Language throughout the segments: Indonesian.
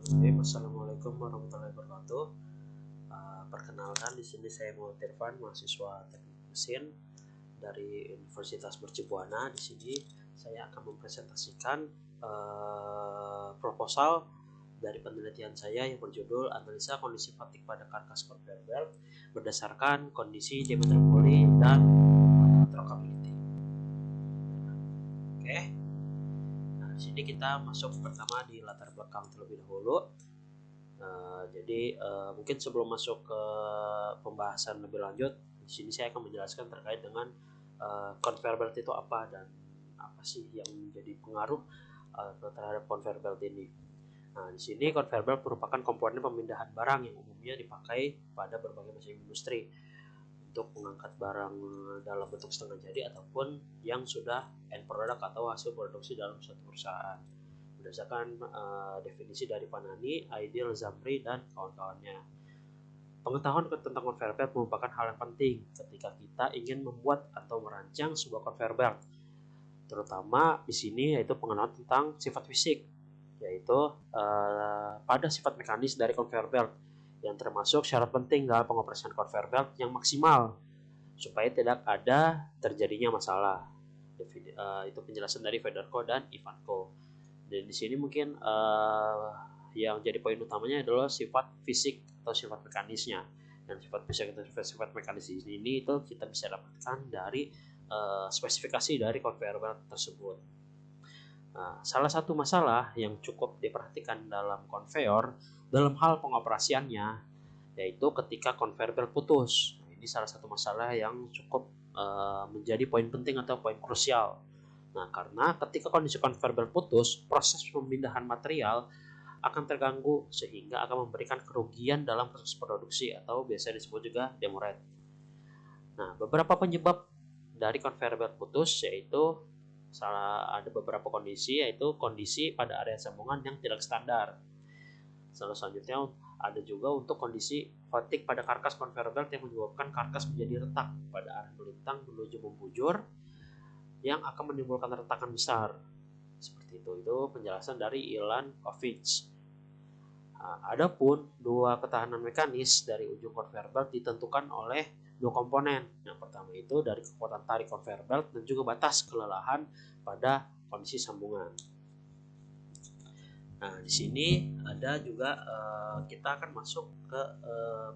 Assalamualaikum warahmatullahi wabarakatuh. Perkenalkan, di sini saya Muhammad Irfan, mahasiswa Teknik Mesin dari Universitas Mercubuana. Di sini saya akan mempresentasikan proposal dari penelitian saya yang berjudul analisa kondisi fatigue pada karkas conveyor belt berdasarkan kondisi diameter poli dan trackability. Oke. Nah, di sini kita masuk pertama di latar belakang terlebih dahulu. Jadi mungkin sebelum masuk ke pembahasan lebih lanjut, di sini saya akan menjelaskan terkait dengan conveyor belt itu apa dan apa sih yang menjadi pengaruh terhadap conveyor belt ini. Nah, di sini conveyor belt merupakan komponen pemindahan barang yang umumnya dipakai pada berbagai macam industri untuk mengangkat barang dalam bentuk setengah jadi ataupun yang sudah end product atau hasil produksi dalam suatu perusahaan. Berdasarkan definisi dari Panani, Aidil, Zamri, dan kawan-kawannya. Pengetahuan tentang conveyor belt merupakan hal yang penting ketika kita ingin membuat atau merancang sebuah conveyor belt. Terutama di sini yaitu pengenalan tentang sifat fisik, yaitu pada sifat mekanis dari conveyor belt yang termasuk syarat penting dalam pengoperasian conveyor belt yang maksimal supaya tidak ada terjadinya masalah. Itu penjelasan dari Federco dan Ivanco. Dan di sini mungkin yang jadi poin utamanya adalah sifat fisik atau sifat mekanisnya. Dan sifat fisik atau sifat mekanis ini itu kita bisa dapatkan dari spesifikasi dari conveyor belt tersebut. Nah, salah satu masalah yang cukup diperhatikan dalam conveyor dalam hal pengoperasiannya yaitu ketika conveyor belt putus. Ini salah satu masalah yang cukup menjadi poin penting atau poin krusial. Nah, karena ketika kondisi conveyor belt putus, proses pemindahan material akan terganggu sehingga akan memberikan kerugian dalam proses produksi atau biasa disebut juga demurrage. Nah, beberapa penyebab dari conveyor belt putus yaitu ada beberapa kondisi, yaitu kondisi pada area sambungan yang tidak standar. Selanjutnya ada juga untuk kondisi fatigue pada karkas conveyor belt yang menyebabkan karkas menjadi retak pada arah melintang menuju membujur yang akan menimbulkan retakan besar. Seperti itu penjelasan dari Ilan Kovic. Nah, adapun dua ketahanan mekanis dari ujung conveyor belt ditentukan oleh dua komponen. Yang pertama itu dari kekuatan tarik conveyor belt dan juga batas kelelahan pada kondisi sambungan. Nah, di sini ada juga kita akan masuk ke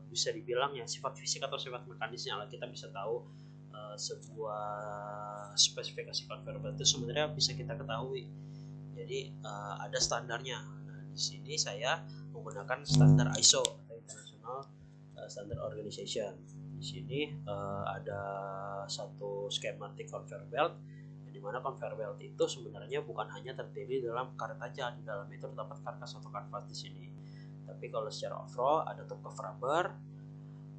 bisa dibilang ya sifat fisik atau sifat mekanisnya lah. Kita bisa tahu sebuah spesifikasi conveyor belt itu sebenarnya bisa kita ketahui. Jadi ada standarnya. Nah, di sini saya menggunakan standar ISO atau International Standard Organization. Di sini ada satu schematic conveyor belt di mana conveyor belt itu sebenarnya bukan hanya terdiri dalam karet aja, di dalam itu terdapat karkas atau kanvas di sini. Tapi kalau secara overall ada top cover rubber,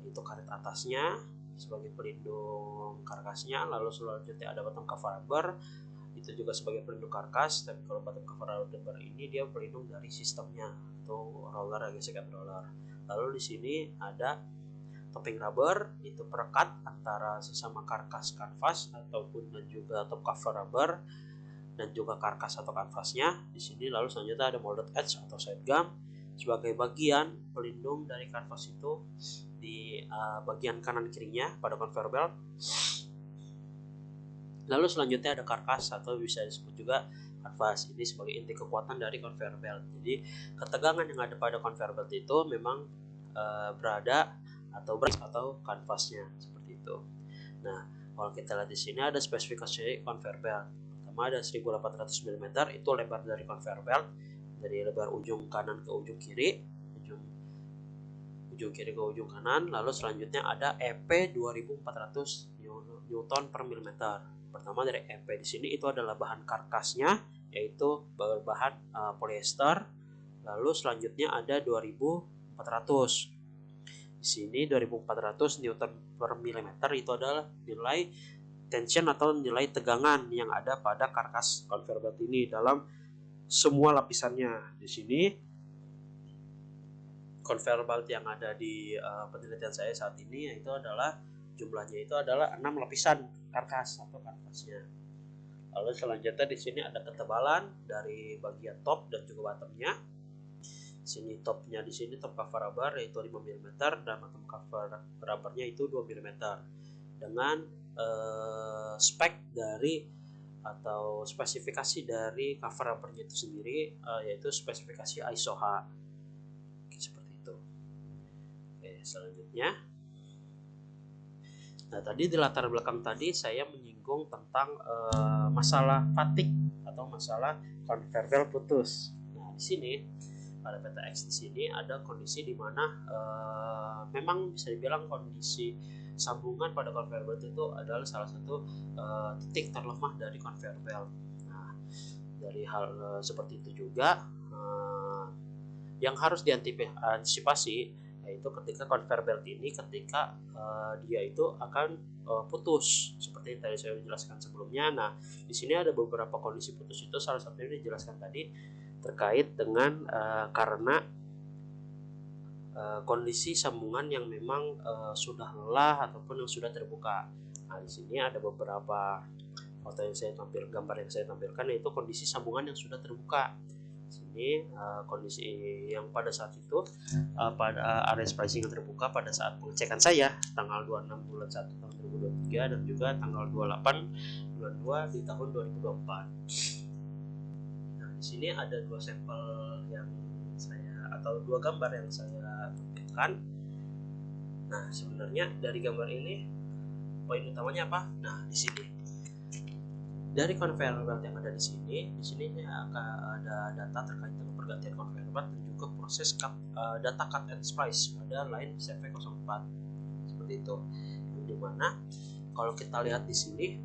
itu karet atasnya sebagai pelindung karkasnya, lalu selanjutnya ada bottom cover rubber, itu juga sebagai pelindung karkas. Tapi kalau bottom cover rubber ini dia pelindung dari sistemnya atau roller, gesekan roller. Lalu di sini ada topping rubber, itu perekat antara sesama karkas kanvas ataupun dan juga top cover rubber dan juga karkas atau kanvasnya di sini. Lalu selanjutnya ada molded edge atau side gum sebagai bagian pelindung dari kanvas itu di bagian kanan kirinya pada conveyor belt. Lalu selanjutnya ada karkas atau bisa disebut juga kanvas, ini sebagai inti kekuatan dari conveyor belt. Jadi ketegangan yang ada pada conveyor belt itu memang berada atau kanvasnya seperti itu. Nah, kalau kita lihat di sini ada spesifikasi conveyor belt. Pertama ada 1800 mm, itu lebar dari conveyor belt dari lebar ujung kanan ke ujung kiri, ujung kiri ke ujung kanan. Lalu selanjutnya ada EP 2400 Newton per milimeter. Pertama dari EP di sini itu adalah bahan karkasnya, yaitu berbahan polyester. Lalu selanjutnya ada 2400. Di sini 2400 Newton per milimeter itu adalah nilai tension atau nilai tegangan yang ada pada karkas conveyor belt ini dalam semua lapisannya. Di sini conveyor belt yang ada di penelitian saya saat ini yaitu adalah jumlahnya itu adalah 6 lapisan karkas atau kanvasnya. Lalu selanjutnya di sini ada ketebalan dari bagian top dan juga bottomnya. Sini topnya, di sini top cover rubber yaitu 5 mm dan bottom cover rubbernya itu 2 mm dengan spek dari atau spesifikasi dari cover rubbernya itu sendiri, yaitu spesifikasi ISO H seperti itu. Oke, selanjutnya, nah tadi di latar belakang tadi saya menyinggung tentang masalah fatigue atau masalah conveyor belt putus. Nah di sini pada PTX di sini ada kondisi di mana memang bisa dibilang kondisi sambungan pada conveyor belt itu adalah salah satu titik terlemah dari conveyor belt. Nah, dari hal seperti itu juga yang harus diantisipasi yaitu ketika conveyor belt ini ketika dia itu akan putus seperti yang tadi saya jelaskan sebelumnya. Nah, di sini ada beberapa kondisi putus itu, salah satunya dijelaskan tadi terkait dengan karena kondisi sambungan yang memang sudah lelah ataupun yang sudah terbuka. Nah, di sini ada beberapa foto yang saya gambar yang saya tampilkan yaitu kondisi sambungan yang sudah terbuka. Di sini kondisi yang pada saat itu pada area splicing yang terbuka pada saat pengecekan saya tanggal 26 bulan 1 tahun 2023 dan juga tanggal 28 bulan 2 di tahun 2024. Nah, di sini ada dua sampel yang atau dua gambar yang saya tampilkan. Nah, sebenarnya dari gambar ini poin utamanya apa? Nah, di sini dari conveyor belt yang ada di sini akan ada data terkait dengan pergantian conveyor belt dan juga proses data cut and splice pada line CV04 seperti itu. Yang dimana kalau kita lihat di sini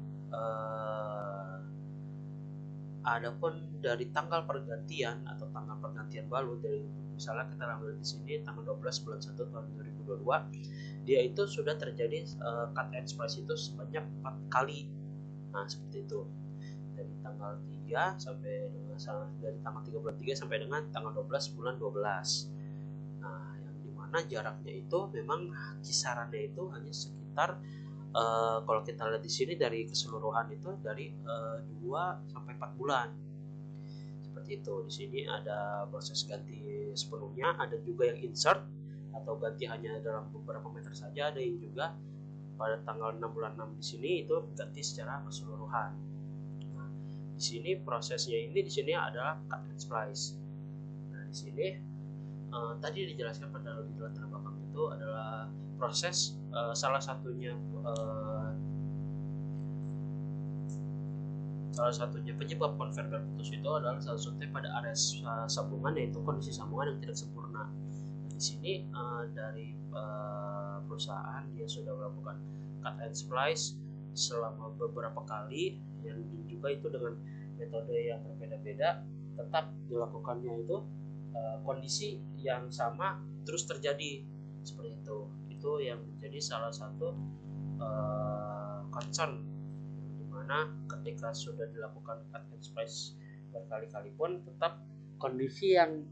adapun dari tanggal pergantian atau tanggal pergantian balut, dari misalnya kita ambil di sini tanggal 12 bulan 1 tahun 2022, dia itu sudah terjadi cut and splice itu sebanyak 4 kali. Nah, seperti itu. Dari tanggal 3 sampai dengan dari tanggal 3 bulan 3 sampai dengan tanggal 12 bulan 12. Nah, yang dimana jaraknya itu memang kisarannya itu hanya sekitar kalau kita lihat di sini dari keseluruhan itu dari 2 sampai 4 bulan. Seperti itu. Di sini ada proses ganti sepenuhnya, ada juga yang insert atau ganti hanya dalam beberapa meter saja, ada yang juga pada tanggal 6 bulan 6 di sini itu ganti secara keseluruhan. Nah, di sini prosesnya ini di sini adalah cut and splice. Nah, di sini tadi dijelaskan pada di latar belakang itu adalah proses salah satunya penyebab conveyor belt putus itu adalah salah satunya pada area sambungan, yaitu kondisi sambungan yang tidak sempurna. Nah, di sini dari perusahaan dia sudah melakukan cut and splice selama beberapa kali dan juga itu dengan metode yang berbeda-beda, tetap dilakukannya itu kondisi yang sama terus terjadi seperti itu. Itu yang menjadi salah satu concern, dimana ketika sudah dilakukan cut and splice berkali-kali pun tetap kondisi yang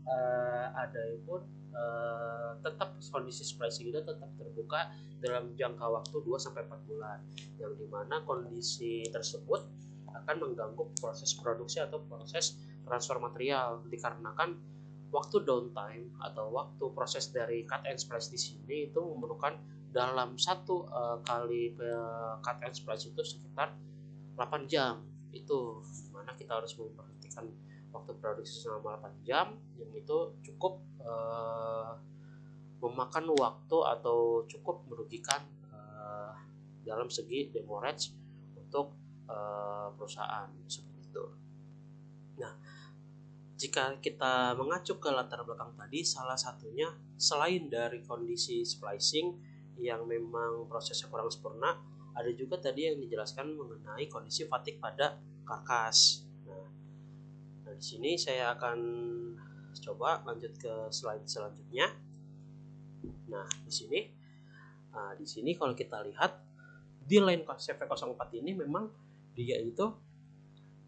ada pun tetap kondisi splicing itu tetap terbuka dalam jangka waktu 2-4 bulan, yang dimana kondisi tersebut akan mengganggu proses produksi atau proses transfer material, dikarenakan waktu downtime atau waktu proses dari cut and splice di sini itu memerlukan dalam satu kali cut and splice itu sekitar 8 jam. Itu dimana kita harus memperhatikan waktu produksi selama 8 jam, yang itu cukup memakan waktu atau cukup merugikan dalam segi demurrage untuk perusahaan seperti itu. Nah, jika kita mengacu ke latar belakang tadi, salah satunya selain dari kondisi splicing yang memang prosesnya kurang sempurna, ada juga tadi yang dijelaskan mengenai kondisi fatigue pada karkas. Nah, di sini saya akan coba lanjut ke slide selanjutnya. Nah, di sini kalau kita lihat di line CV04 ini memang dia itu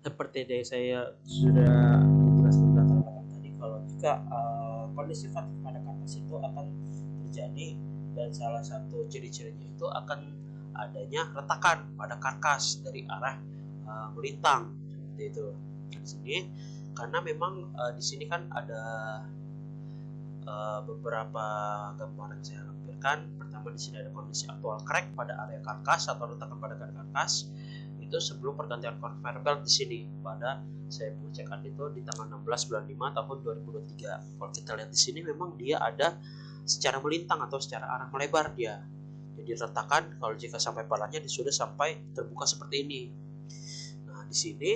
seperti yang saya sudah jelaskan di latar belakang tadi, kalau jika kondisi fatigue pada karkas itu akan terjadi, dan salah satu ciri-cirinya itu akan adanya retakan pada karkas dari arah melintang seperti itu. Di sini karena memang di sini kan ada beberapa gambar yang saya lampirkan. Pertama di sini ada kondisi aktual crack pada area karkas atau retakan pada karkas. Itu sebelum pergantian conveyor belt di sini pada saya pengecekan itu di tanggal 16 bulan 5 tahun 2023. Kalau kita lihat di sini memang dia ada secara melintang atau secara arah melebar dia. Jadi retakan kalau jika sampai palanya sudah sampai terbuka seperti ini. Nah, di sini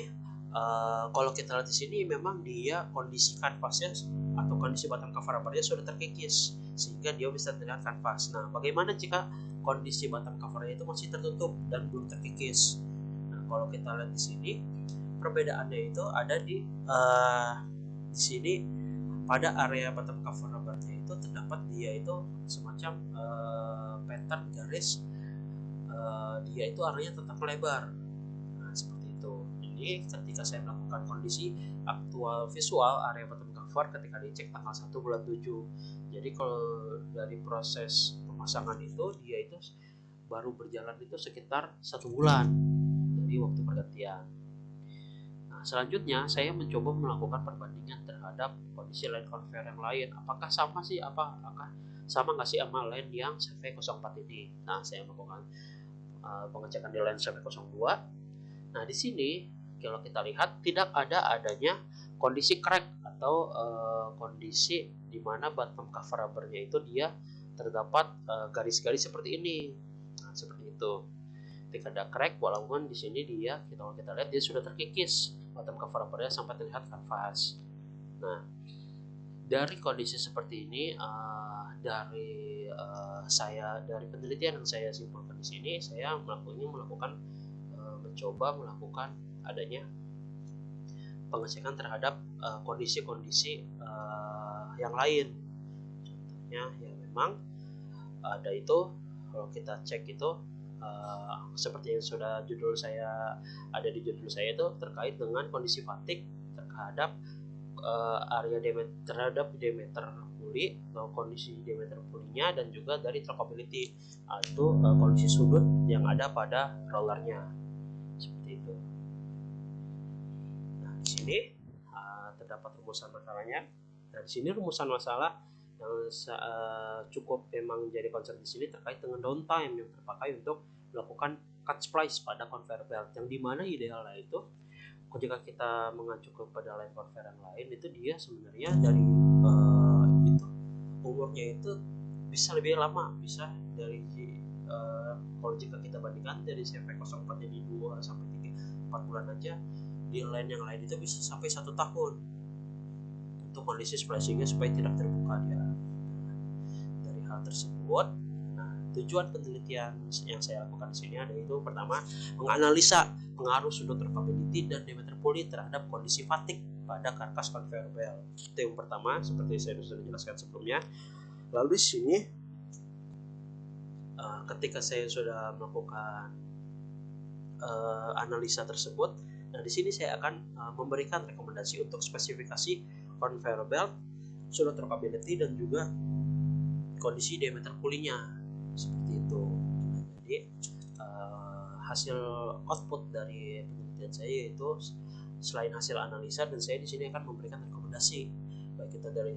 kalau kita lihat di sini memang dia kondisi kanvasnya atau kondisi bottom cover rubbernya sudah terkikis sehingga dia bisa terlihat kanvas. Nah, bagaimana jika kondisi bottom covernya itu masih tertutup dan belum terkikis? Nah, kalau kita lihat di sini perbedaannya itu ada di sini pada area bottom cover rubbernya itu terdapat dia itu semacam pattern garis, dia itu arahnya tetap melebar. Nah, seperti itu. Jadi ketika saya melakukan kondisi aktual visual area bottom cover ketika dicek tanggal 1 bulan 7. Jadi kalau dari proses pemasangan itu dia itu baru berjalan itu sekitar 1 bulan dari waktu pergantian. Nah, selanjutnya saya mencoba melakukan perbandingan terhadap kondisi line conveyor yang lain. Apakah sama sih? Apakah sama nggak sih sama line yang CV04 ini? Nah, saya melakukan pengecekan di line CV02. Nah, di sini kalau kita lihat tidak adanya kondisi crack atau kondisi di mana bottom cover rubbernya itu dia terdapat garis-garis seperti ini. Nah, seperti itu. Ketika ada crack, walaupun di sini dia kalau kita lihat dia sudah terkikis bottom cover rubbernya sampai terlihat kanvas. Nah, dari kondisi seperti ini dari penelitian yang saya simpulkan di sini, saya mencoba melakukan adanya pengecekan terhadap kondisi-kondisi yang lain. Contohnya ya memang ada itu kalau kita cek itu seperti yang sudah ada di judul saya itu terkait dengan kondisi fatigue terhadap area diameter puli atau kondisi diameter pulinya dan juga dari trackability itu kondisi sudut yang ada pada rollernya seperti itu. Nah, di sini terdapat rumusan masalahnya. Nah, di sini rumusan masalah yang cukup memang jadi concern di sini terkait dengan downtime yang terpakai untuk melakukan cut splice pada conveyor belt, yang dimana idealnya itu jika kita mengacu kepada line conveyor yang lain itu dia sebenarnya dari itu umurnya itu bisa lebih lama, bisa dari kalau jika kita bandingkan dari CV04 jadi 2 sampai 4 bulan aja, di line yang lain itu bisa sampai 1 tahun untuk kondisi splicingnya supaya tidak terbuka dia. Dari hal tersebut, nah tujuan penelitian yang saya lakukan di sini ada itu pertama menganalisa pengaruh sudut trackability dan diameter puli terhadap kondisi fatigue pada karkas conveyor belt. Itu yang pertama, seperti saya sudah jelaskan sebelumnya. Lalu di sini ketika saya sudah melakukan analisa tersebut, nah di sini saya akan memberikan rekomendasi untuk spesifikasi conveyor belt, sudut trackability dan juga kondisi diameter pulinya seperti itu. Nah, jadi hasil output dari penelitian saya itu selain hasil analisa, dan saya di sini akan memberikan rekomendasi baik itu dari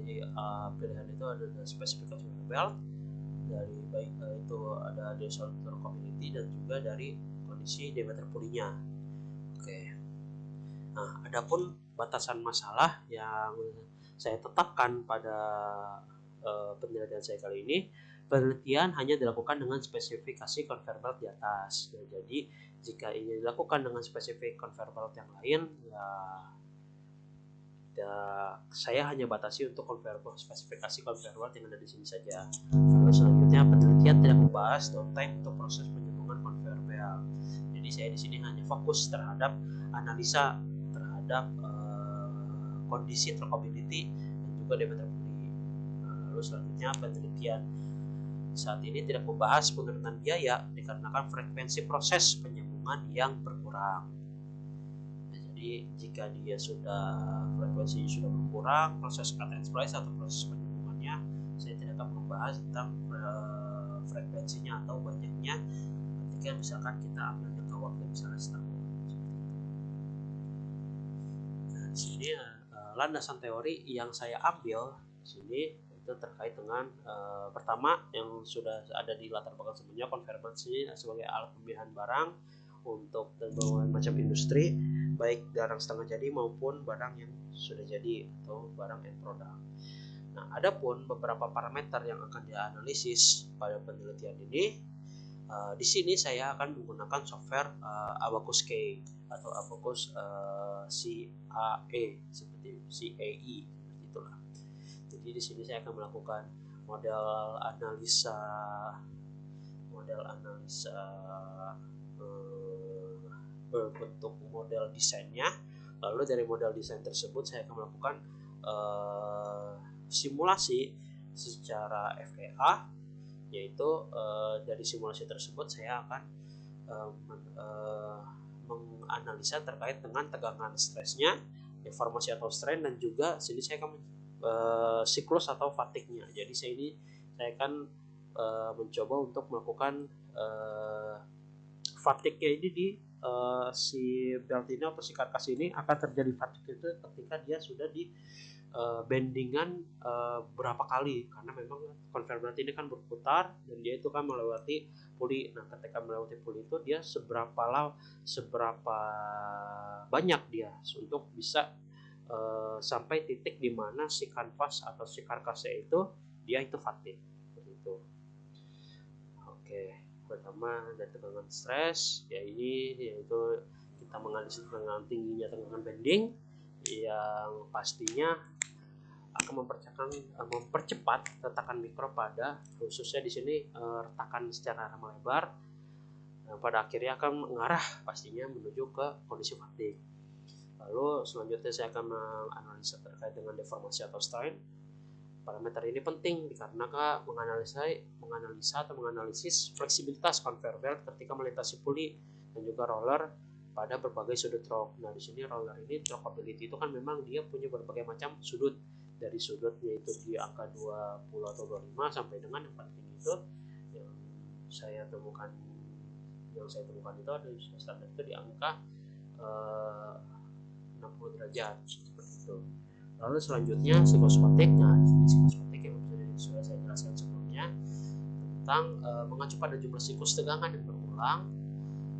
pilihan itu ada spesifikasi conveyor belt, dari baik itu ada dari sudut trackability dan juga dari kondisi diameter pulinya. Oke. Nah, adapun batasan masalah yang saya tetapkan pada penelitian saya kali ini, penelitian hanya dilakukan dengan spesifikasi conveyor belt di atas. Nah, jadi jika ini dilakukan dengan spesifik conveyor belt yang lain, saya hanya batasi untuk spesifikasi conveyor belt yang ada di sini saja. Lalu selanjutnya penelitian tidak membahas downtime untuk proses penyambungan conveyor belt. Jadi saya di sini hanya fokus terhadap analisa terhadap kondisi trackability dan juga diameter puli. Lalu selanjutnya penelitian saat ini tidak membahas penurunan biaya dikarenakan frekuensi proses penyambungan yang berkurang. Jadi jika dia frekuensinya sudah berkurang, proses cut and splice atau proses penyambungannya, saya tidak akan membahas tentang frekuensinya atau banyaknya ketika misalkan kita ambil jangka waktu misalnya setahun. Nah, di sini landasan teori yang saya ambil di sini Itu terkait dengan pertama yang sudah ada di latar belakang sebelumnya, konversi sebagai alat pemilihan barang untuk berbagai macam industri, baik barang setengah jadi maupun barang yang sudah jadi atau barang end product. Nah, adapun beberapa parameter yang akan dianalisis pada penelitian ini, di sini saya akan menggunakan software Abacus K atau Abacus CAE seperti CAE seperti itulah. Jadi di sini saya akan melakukan model analisa berbentuk model desainnya. Lalu dari model desain tersebut saya akan melakukan simulasi secara FEA, yaitu dari simulasi tersebut saya akan menganalisa terkait dengan tegangan stresnya, deformasi atau strain, dan juga sini saya akan siklus atau fatigue-nya. Jadi saya akan mencoba untuk melakukan fatigue-nya ini di si belt ini atau si karkas ini akan terjadi fatigue itu ketika dia sudah di bendingan berapa kali, karena memang conveyor belt ini kan berputar dan dia itu kan melewati puli. Nah, ketika melewati puli itu dia seberapa banyak dia untuk bisa sampai titik di mana si kanvas atau si karkasnya itu dia itu fatigue begitu. Oke, pertama dari tegangan stres ya, ini yaitu kita menganalisis dengan tingginya tegangan bending yang pastinya akan mempercepat retakan mikro pada, khususnya di sini retakan secara melebar, pada akhirnya akan mengarah pastinya menuju ke kondisi fatigue. Lalu selanjutnya saya akan menganalisa terkait dengan deformasi atau strain. Parameter ini penting dikarenakan menganalisa atau menganalisis fleksibilitas conveyor belt ketika melintasi puli dan juga roller pada berbagai sudut rock. Nah, di sini roller ini rockability itu kan memang dia punya berbagai macam sudut, dari sudut yaitu di angka 20 atau 25 sampai dengan yang paling tinggi itu yang saya temukan itu ada standar itu di angka 60 derajat seperti itu. Lalu selanjutnya psikosomatik. Nah, psikosomatik yang sudah saya jelaskan sebelumnya tentang mengacu pada jumlah siklus tegangan yang berulang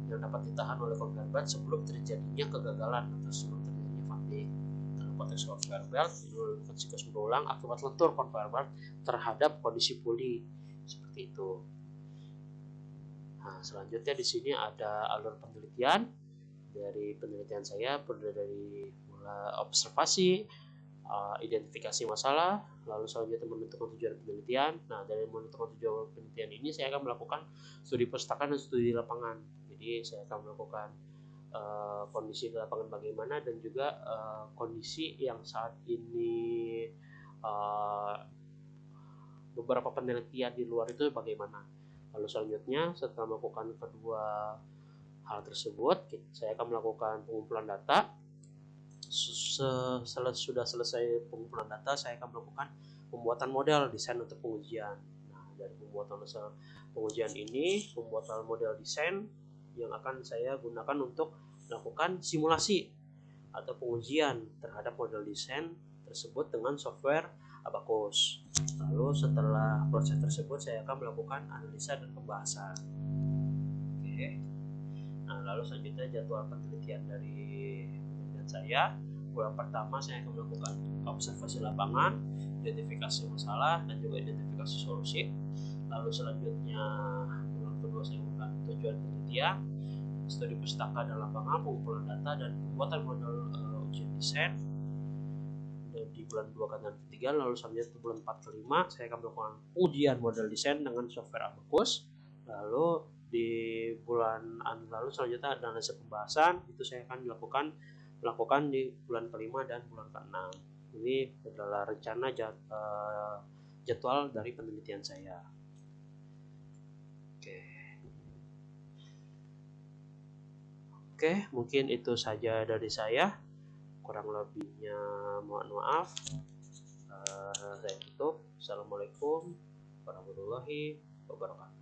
yang dapat ditahan oleh conveyor belt sebelum terjadinya kegagalan atau sebelum terjadinya fatigue. Dalam konteks conveyor belt, menimbulkan siklus berulang akibat lentur conveyor belt terhadap kondisi puli seperti itu. Nah, selanjutnya di sini ada alur penelitian. Dari penelitian saya dari mulai observasi, identifikasi masalah, lalu selanjutnya menentukan tujuan penelitian. Nah, dari menentukan tujuan penelitian ini saya akan melakukan studi perpustakaan dan studi lapangan. Jadi saya akan melakukan kondisi di lapangan bagaimana, dan juga kondisi yang saat ini beberapa penelitian di luar itu bagaimana. Lalu selanjutnya setelah melakukan kedua hal tersebut, saya akan melakukan pengumpulan data. Sudah selesai pengumpulan data, saya akan melakukan pembuatan model desain untuk pengujian. Nah, dari pembuatan pengujian ini, pembuatan model desain yang akan saya gunakan untuk melakukan simulasi atau pengujian terhadap model desain tersebut dengan software Abacus. Lalu setelah proses tersebut, saya akan melakukan analisa dan pembahasan. Oke. Nah, lalu selanjutnya jadwal penelitian dari penelitian saya. Bulan pertama saya akan melakukan observasi lapangan, identifikasi masalah, dan juga identifikasi solusi. Lalu selanjutnya bulan kedua saya melakukan tujuan penelitian, studi pustaka dan lapangan, pengumpulan data, dan pembuatan model ujian desain. Dan di bulan 2 dan ketiga, lalu selanjutnya bulan 4 ke 5 saya akan melakukan ujian model desain dengan software Abacus. Lalu di bulan lalu selanjutnya ada analisa pembahasan, itu saya akan melakukan di bulan kelima dan bulan ke-6. Ini adalah rencana jadwal dari penelitian saya. Oke, mungkin itu saja dari saya. Kurang lebihnya mohon maaf. Saya tutup. Assalamualaikum warahmatullahi wabarakatuh.